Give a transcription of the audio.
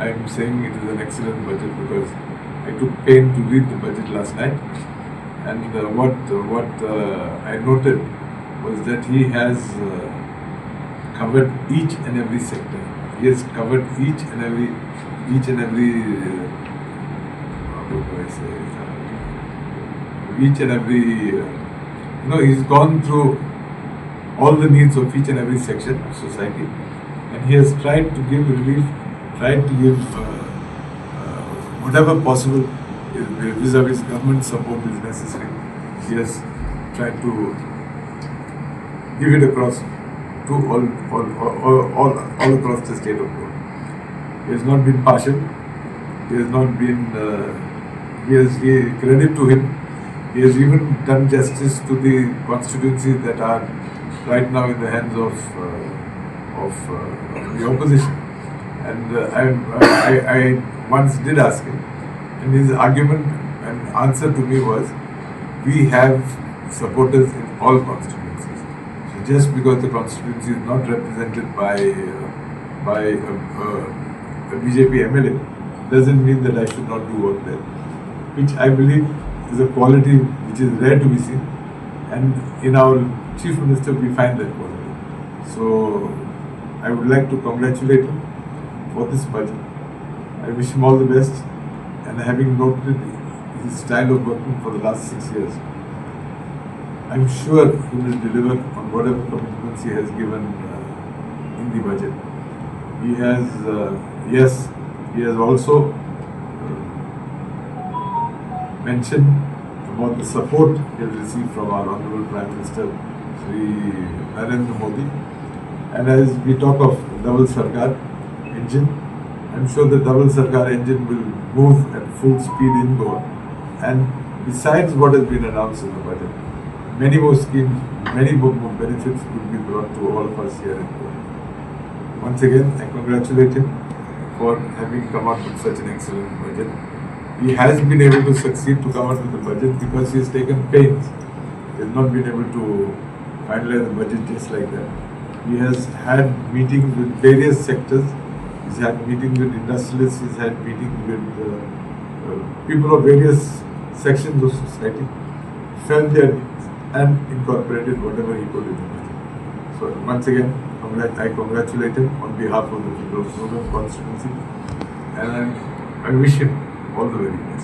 I'm saying it is an excellent budget because I took pain to read the budget last night, and what I noted was that he has covered each and every sector. He has covered each and every what do I say? Each and every he's gone through all the needs of each and every section of society, and he has tried to give relief, tried to give whatever possible vis-a-vis government support is necessary. He has tried to give it across to all across the state of Goa. He has not been partial. He has not been. Credit to him. He has even done justice to the constituencies that are right now in the hands of the opposition. And I once did ask him, and his argument and answer to me was, we have supporters in all constituencies. So just because the constituency is not represented by a BJP MLA doesn't mean that I should not do work there, which I believe is a quality which is rare to be seen, and in our Chief Minister we find that quality. So I would like to congratulate him for this budget. I wish him all the best, and having noted his style of working for the last 6 years, I'm sure he will deliver on whatever commitments he has given in the budget. He has, he has also mentioned about the support he has received from our Honorable Prime Minister, Shri Narendra Modi. And as we talk of double Sarkar engine, I'm sure the double Sarkar engine will move at full speed in Goa. And besides what has been announced in the budget, many more schemes, many more benefits will be brought to all of us here in Goa. Once again, I congratulate him for having come out with such an excellent budget. He has been able to succeed to come out with the budget because he has taken pains. He has not been able to finalize the budget just like that. He has had meetings with various sectors. He's had meetings with industrialists. He's had meetings with people of various sections of society, felt their needs and incorporated whatever he could in the budget. So once again, I congratulate him on behalf of the people of Sudan constituency, and I wish him all the very best.